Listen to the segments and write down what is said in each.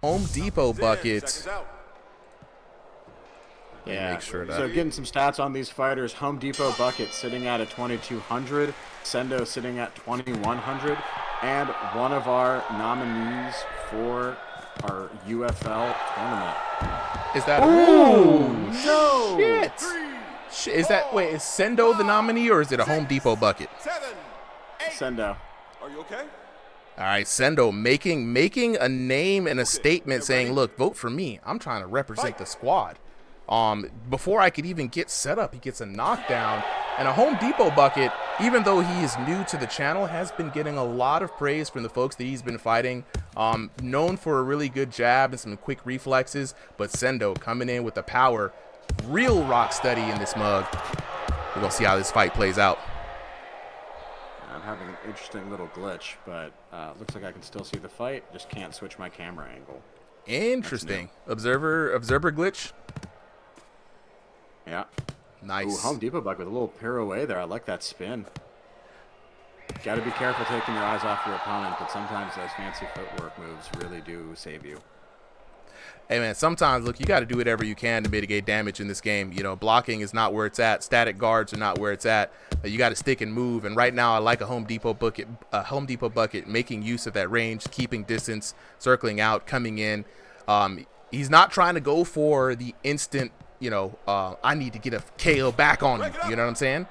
Home Depot Bucket. Yeah, make sure so getting some stats on these fighters. Home Depot Bucket sitting at a 2,200. Sendo sitting at 2,100. And one of our nominees for our UFL tournament. Is that? Ooh, no! Shit. Is that? Wait, is Sendo the nominee or is it a Home Depot Bucket? Sendo. Are you okay? All right, Sendo making a name and a statement saying, "Look, vote for me. I'm trying to represent the squad." Before I could even get set up, he gets a knockdown. And a Home Depot Bucket, even though he is new to the channel, has been getting a lot of praise from the folks that he's been fighting. Known for a really good jab and some quick reflexes, but Sendo coming in with the power. Real rock steady in this mug. We're going to see how this fight plays out. I'm having an interesting little glitch, but looks like I can still see the fight. Just can't switch my camera angle. Interesting. Observer glitch. Yeah. Nice. Ooh, Home Depot Bucket with a little pirouette there. I like that spin. Got to be careful taking your eyes off your opponent, but sometimes those fancy footwork moves really do save you. Hey, man, sometimes, look, you got to do whatever you can to mitigate damage in this game. You know, blocking is not where it's at. Static guards are not where it's at. You got to stick and move. And right now, I like a Home Depot Bucket making use of that range, keeping distance, circling out, coming in. He's not trying to go for the instant, you know, I need to get a KO back on you. You know what I'm saying?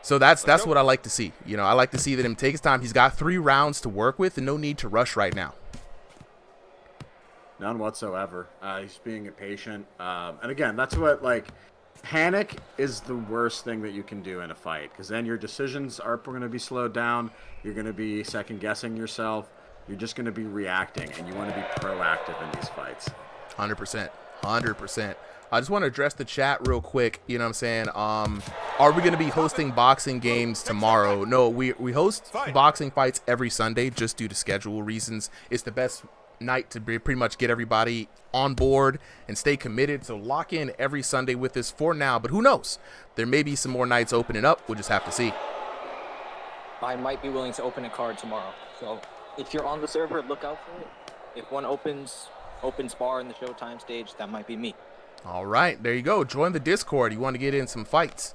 So that's what I like to see. You know, I like to see that him take his time. He's got 3 rounds to work with and no need to rush right now. None whatsoever. He's being patient. And again, that's what, like, panic is the worst thing that you can do in a fight, because then your decisions are going to be slowed down. You're going to be second guessing yourself. You're just going to be reacting, and you want to be proactive in these fights. 100%. 100%. I just want to address the chat real quick. You know what I'm saying? Are we going to be hosting boxing games tomorrow? No, we host boxing fights every Sunday just due to schedule reasons. It's the best night to pretty much get everybody on board and stay committed. So lock in every Sunday with us for now. But who knows? There may be some more nights opening up. We'll just have to see. I might be willing to open a card tomorrow. So if you're on the server, look out for it. If one opens bar in the Showtime stage, that might be me. All right, there you go. Join the Discord. You want to get in some fights.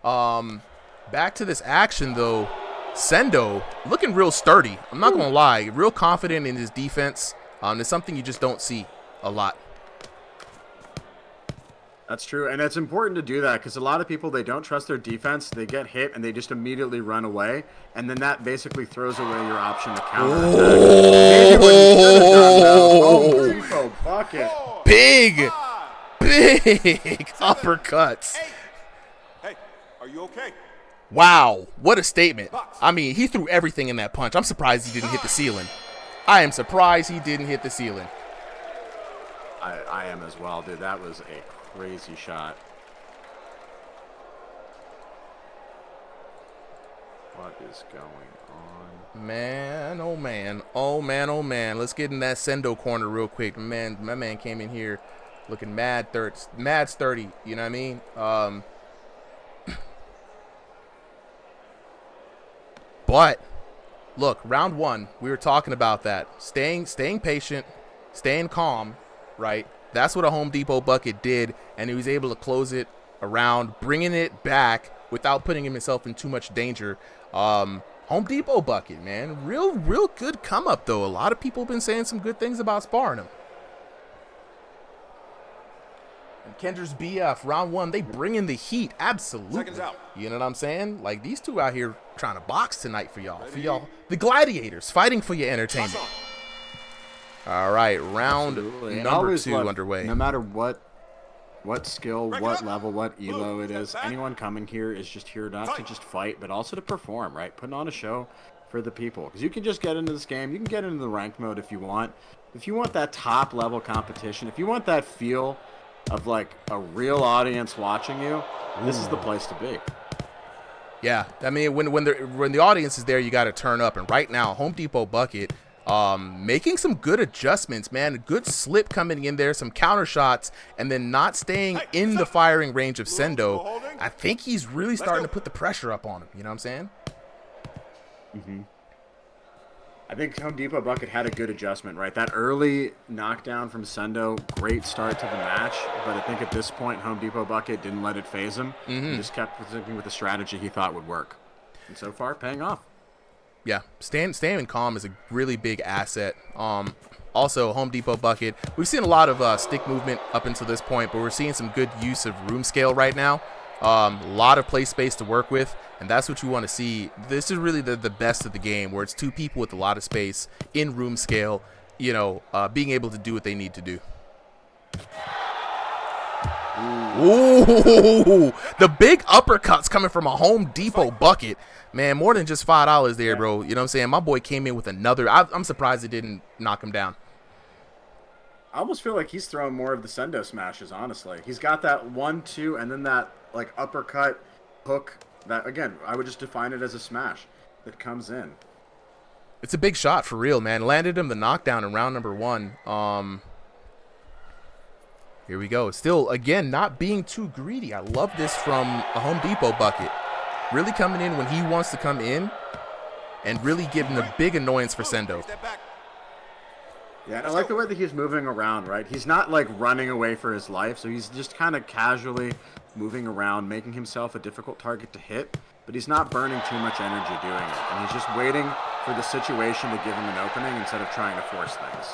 Back to this action, though. Sendo looking real sturdy. I'm not going to lie. Real confident in his defense. It's something you just don't see a lot. That's true, and it's important to do that because a lot of people, they don't trust their defense. They get hit, and they just immediately run away, and then that basically throws away your option to counterattack. Maybe what you should have done now. Home Depot Bucket. Big uppercuts. Hey, are you okay? Wow, what a statement. I mean, he threw everything in that punch. I'm surprised he didn't hit the ceiling. I am surprised he didn't hit the ceiling. I am as well, dude. That was a crazy shot. What is going on? Man, oh man. Oh man, oh man. Let's get in that Sendo corner real quick. Man, my man came in here looking mad sturdy, you know what I mean? But look, round 1, we were talking about that. Staying patient, staying calm, right? That's what a Home Depot Bucket did, and he was able to close it around, bringing it back without putting himself in too much danger. Home Depot Bucket, man. Real good come up, though. A lot of people have been saying some good things about sparring him. And Kendra's BF, round 1, they bring in the heat. Absolutely. Seconds out. You know what I'm saying? Like, these two out here trying to box tonight for y'all. For y'all, the gladiators fighting for your entertainment. All right, round number 2 underway. No matter what skill, what level, what elo it is, anyone coming here is just here not to just fight, but also to perform, right? Putting on a show for the people. Because you can just get into this game. You can get into the ranked mode if you want. If you want that top level competition, if you want that feel of like a real audience watching you, this is the place to be. Yeah, I mean, when the audience is there, you got to turn up. And right now, Home Depot Bucket making some good adjustments, man. A good slip coming in there, some counter shots, and then not staying in the firing range of Sendo. I think he's really starting to put the pressure up on him. You know what I'm saying? I think Home Depot Bucket had a good adjustment, right? That early knockdown from Sendo, great start to the match. But I think at this point, Home Depot Bucket didn't let it phase him. He just kept sticking with the strategy he thought would work. And so far, paying off. Yeah, staying calm is a really big asset. Also, Home Depot Bucket, we've seen a lot of stick movement up until this point, but we're seeing some good use of room scale right now. A lot of play space to work with, and that's what you want to see. This is really the best of the game, where it's two people with a lot of space in room scale, you know, being able to do what they need to do. Ooh, the big uppercuts coming from a Home Depot Bucket. Man, more than just $5 there, bro. You know what I'm saying? My boy came in with another. I'm surprised it didn't knock him down. I almost feel like he's throwing more of the Sendo smashes, honestly. He's got that 1-2 and then that like uppercut hook that, again, I would just define it as a smash that comes in. It's a big shot for real, man. Landed him the knockdown in round number 1. Here we go. Still, again, not being too greedy. I love this from a Home Depot Bucket. Really coming in when he wants to come in and really giving a big annoyance for Sendo. Yeah, and I like the way that he's moving around, right? He's not like running away for his life, so he's just kind of casually moving around, making himself a difficult target to hit, but he's not burning too much energy doing it. And he's just waiting for the situation to give him an opening instead of trying to force things.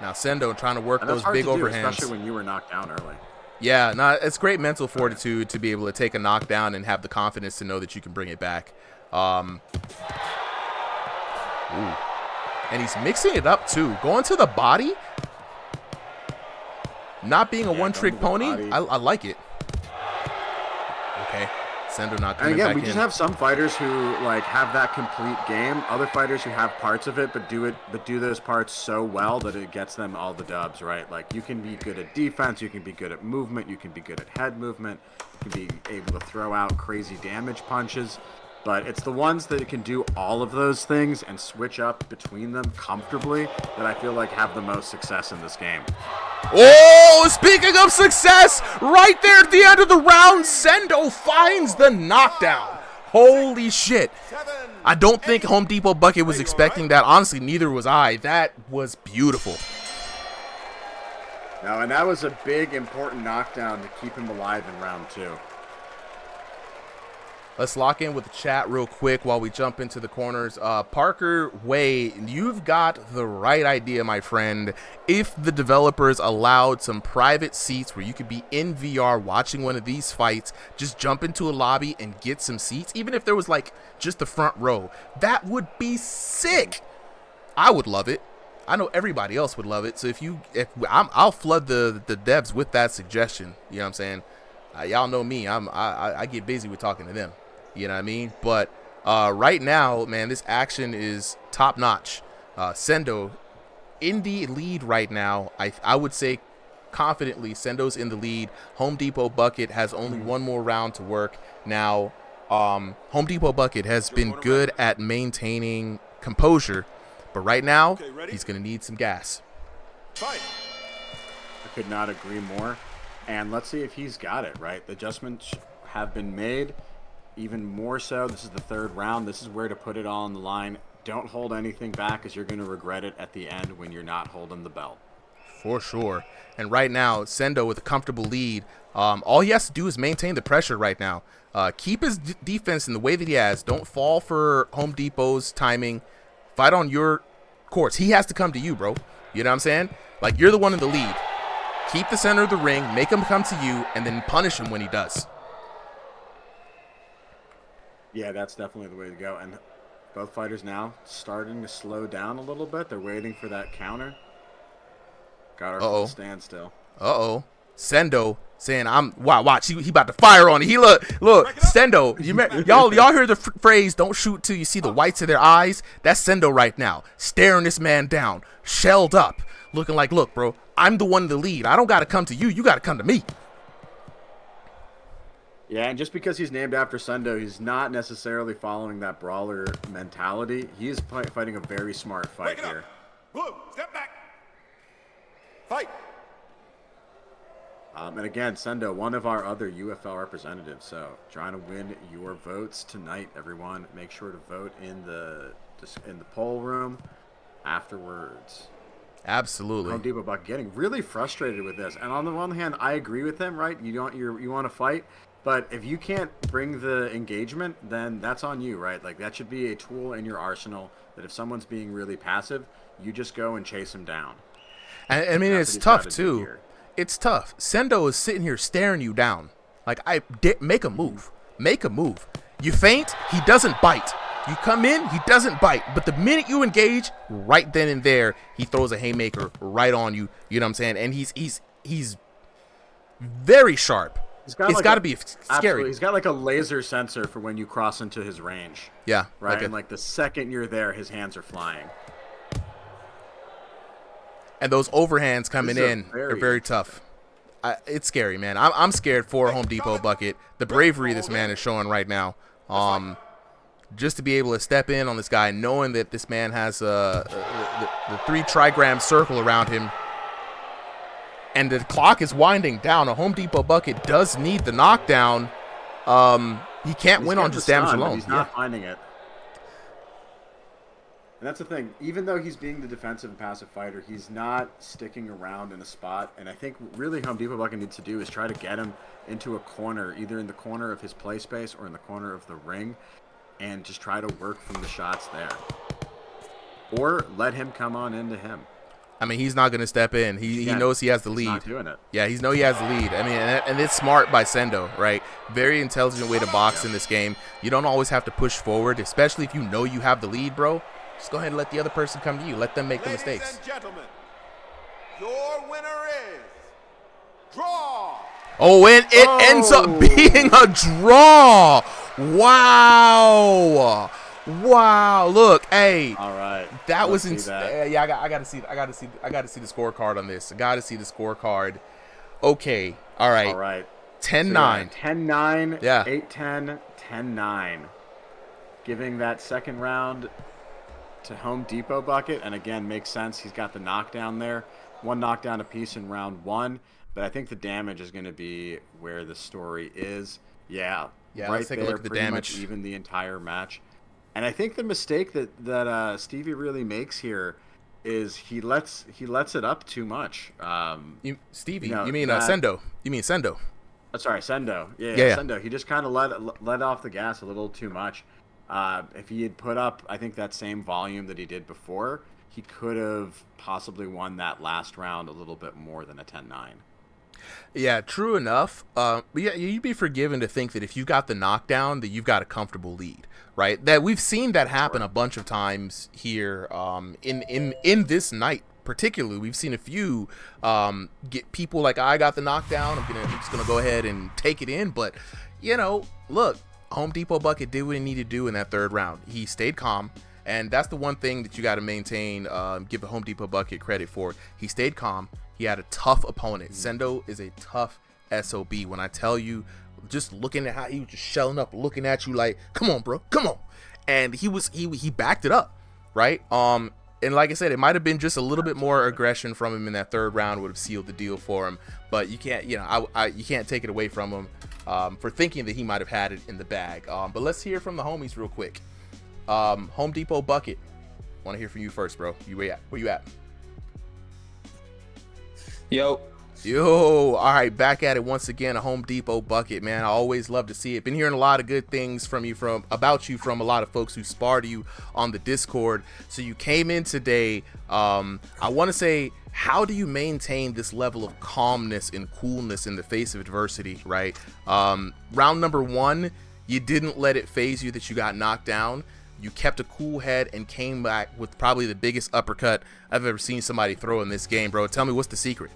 Now Sendo trying to work And those that's hard big to do, overhands. especially when you were knocked down early. Yeah, it's great mental fortitude to be able to take a knockdown and have the confidence to know that you can bring it back. Ooh. And he's mixing it up too. Going to the body. Not being a one-trick pony. I like it. Okay. Sendo not coming and again, back we in. just have some fighters who like have that complete game. Other fighters who have parts of it, but do those parts so well that it gets them all the dubs, right? Like you can be good at defense, you can be good at movement, you can be good at head movement, you can be able to throw out crazy damage punches. But it's the ones that can do all of those things and switch up between them comfortably that I feel like have the most success in this game. Oh, speaking of success, right there at the end of the round, Sendo finds the knockdown. Holy shit. I don't think Home Depot Bucket was expecting that. Honestly, neither was I. That was beautiful. Now, and that was a big, important knockdown to keep him alive in round 2. Let's lock in with the chat real quick while we jump into the corners. Parker Way, you've got the right idea, my friend. If the developers allowed some private seats where you could be in VR watching one of these fights, just jump into a lobby and get some seats, even if there was like just the front row, that would be sick. I would love it. I know everybody else would love it. So I'll flood the devs with that suggestion. You know what I'm saying? Y'all know me. I get busy with talking to them. You know what I mean? But right now, man, this action is top notch. Sendo in the lead right now. I would say confidently Sendo's in the lead. Home Depot Bucket has only one more round to work. Now, Home Depot Bucket has been good at maintaining composure, but right now he's going to need some gas. I could not agree more. And let's see if he's got it, right? The adjustments have been made. Even more so, this is the 3rd round. This is where to put it all on the line. Don't hold anything back, as you're going to regret it at the end when you're not holding the belt. For sure. And right now, Sendo with a comfortable lead. All he has to do is maintain the pressure right now. Keep his defense in the way that he has. Don't fall for Home Depot's timing. Fight on your course. He has to come to you, bro. You know what I'm saying? Like, you're the one in the lead. Keep the center of the ring, make him come to you, and then punish him when he does. Yeah, that's definitely the way to go. And both fighters now starting to slow down a little bit. They're waiting for that counter. Got our full standstill. Sendo saying, watch, he about to fire on it. He look, Sendo, y'all hear the phrase, don't shoot till you see the whites of their eyes? That's Sendo right now, staring this man down, shelled up, looking like, look, bro, I'm the one in the lead. I don't got to come to you. You got to come to me. Yeah, and just because he's named after Sendo, he's not necessarily following that brawler mentality. He is fighting a very smart fight here. Blue, step back. Fight. And again, Sendo, one of our other UFL representatives. So trying to win your votes tonight, everyone. Make sure to vote in the in the poll room afterwards. Absolutely. Home Depot Bucket getting really frustrated with this. And on the one hand, I agree with him, right? You want to fight, but if you can't bring the engagement, then that's on you, right? Like, that should be a tool in your arsenal that if someone's being really passive, you just go and chase them down. I mean, it's tough too. It's tough. Sendo is sitting here staring you down. Like, make a move. Make a move. You feint, he doesn't bite. You come in, he doesn't bite. But the minute you engage, right then and there, he throws a haymaker right on you. You know what I'm saying? And he's very sharp. It's got to be scary. Absolutely. He's got like a laser sensor for when you cross into his range. Yeah. Right? And like the second you're there, his hands are flying. And those overhands coming in are very tough. It's scary, man. I'm scared for Home Depot Bucket. The bravery this man is showing right now. Just to be able to step in on this guy, knowing that this man has the 3 trigram circle around him, and the clock is winding down. A Home Depot Bucket does need the knockdown. He can't win on just damage alone. He's not finding it. And that's the thing. Even though he's being the defensive and passive fighter, he's not sticking around in a spot. And I think really Home Depot Bucket needs to do is try to get him into a corner, either in the corner of his play space or in the corner of the ring, and just try to work from the shots there. Or let him come on into him. I mean, he's not going to step in. He knows he has the lead. He's not doing it. Yeah, he has the lead. I mean, and it's smart by Sendo, right? Very intelligent way to box in this game. You don't always have to push forward, especially if you know you have the lead, bro. Just go ahead and let the other person come to you. Let them make the mistakes. Ladies and gentlemen, your winner is draw. Oh, and it ends up being a draw. Wow. Wow. Look, hey. All right. That was insane. Yeah, I got to see the scorecard on this. I got to see the scorecard. Okay. All right. All right. 10-9. 10-9. Yeah. 8-10. 10-9. Giving that second round to Home Depot Bucket, and again, makes sense. He's got the knockdown there. 1 knockdown apiece in round 1, but I think the damage is going to be where the story is. Yeah, right, let's take a look at the damage. Much even the entire match. And I think the mistake that Stevie really makes here is he lets it up too much. Sendo? You mean Sendo? Oh, sorry, Sendo. Yeah, Sendo. He just kind of let off the gas a little too much. If he had put up, I think, that same volume that he did before, he could have possibly won that last round a little bit more than a 10-9. Yeah, true enough. But yeah, you'd be forgiven to think that if you got the knockdown, that you've got a comfortable lead, right? That we've seen that happen a bunch of times here in this night. Particularly, we've seen a few get people like, I got the knockdown, I'm just gonna go ahead and take it in. But look, Home Depot Bucket did what he needed to do in that 3rd round. He stayed calm, and that's the one thing that you got to maintain. Give the Home Depot Bucket credit for. He stayed calm. He had a tough opponent. Sendo is a tough SOB. When I tell you, just looking at how he was just shelling up, looking at you like, come on, bro, come on. And he backed it up, right? And like I said, it might have been just a little bit more aggression from him in that 3rd round would have sealed the deal for him. But you can't, you can't take it away from him for thinking that he might have had it in the bag. But let's hear from the homies real quick. Home Depot Bucket, want to hear from you first, bro. Where you at? Yo, all right, back at it once again. A Home Depot Bucket, man. I always love to see it. Been hearing a lot of good things from about you from a lot of folks who spar to you on the Discord. So you came in today. I want to say, how do you maintain this level of calmness and coolness in the face of adversity, right? Round number 1, you didn't let it phase you that you got knocked down. You kept a cool head and came back with probably the biggest uppercut I've ever seen somebody throw in this game, bro. Tell me, what's the secret?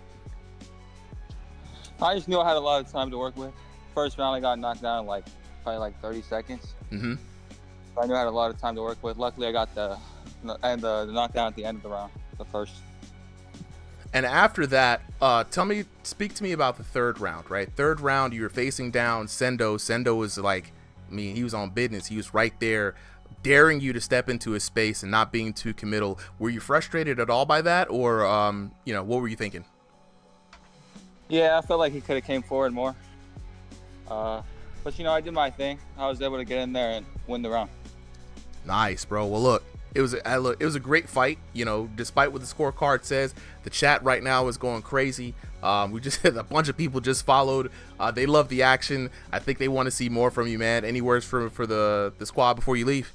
I just knew I had a lot of time to work with. First round, I got knocked down in probably 30 seconds. Mm-hmm. So I knew I had a lot of time to work with. Luckily, I got the knockdown at the end of the round, the first. And after that, speak to me about the 3rd round, right? 3rd round, you were facing down Sendo. Sendo was like, he was on business. He was right there, daring you to step into his space and not being too committal. Were you frustrated at all by that, or what were you thinking? Yeah, I felt like he could have came forward more. But I did my thing. I was able to get in there and win the round. Nice, bro. Well, look, It was a great fight, you know, despite what the scorecard says. The chat right now is going crazy. We just had a bunch of people just followed. They love the action. I think they want to see more from you, man. Any words for the squad before you leave?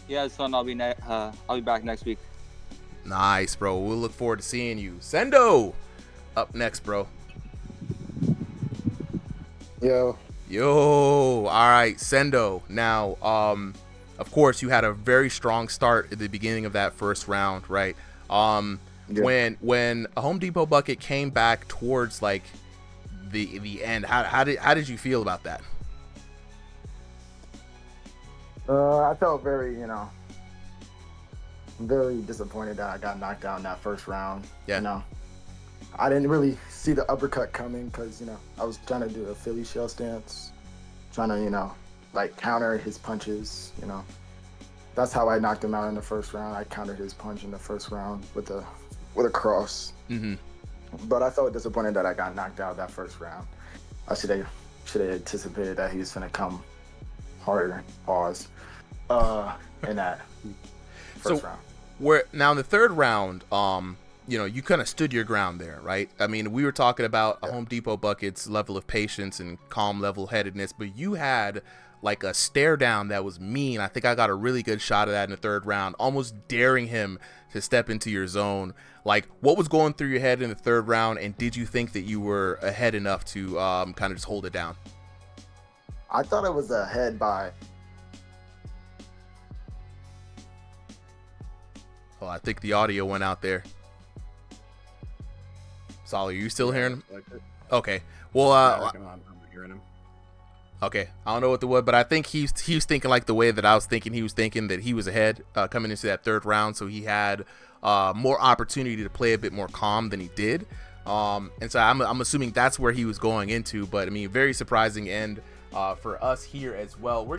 Yeah, it's fun. I'll be back next week. Nice, bro. We'll look forward to seeing you. Sendo, up next, bro. Yo. All right, Sendo. Now, of course, you had a very strong start at the beginning of that first round, right? Yeah. When a Home Depot Bucket came back towards like the end, how did you feel about that? I felt very, very disappointed that I got knocked out in that first round. Yeah. I didn't really see the uppercut coming because, I was trying to do a Philly shell stance, trying to, like counter his punches, That's how I knocked him out in the first round. I countered his punch in the first round with a cross. Mm-hmm. But I felt disappointed that I got knocked out that first round. I should have anticipated that he was going to come harder, in that first round. Where now in the third round, you kind of stood your ground there, right? I mean, we were talking about a Home Depot Bucket's level of patience and calm level-headedness, but you had like a stare down that was mean. I think I got a really good shot of that in the third round, almost daring him to step into your zone. Like, what was going through your head in the third round, and did you think that you were ahead enough to kind of just hold it down? I thought it was ahead by... Oh, I think the audio went out there. Solly, are you still hearing him? Okay. Well, I'm hearing him. Okay, I don't know what the was, but I think he was thinking like the way that I was thinking. He was thinking that he was ahead coming into that third round, so he had more opportunity to play a bit more calm than he did. And so I'm assuming that's where he was going into. But I mean, very surprising end for us here as well. We're gonna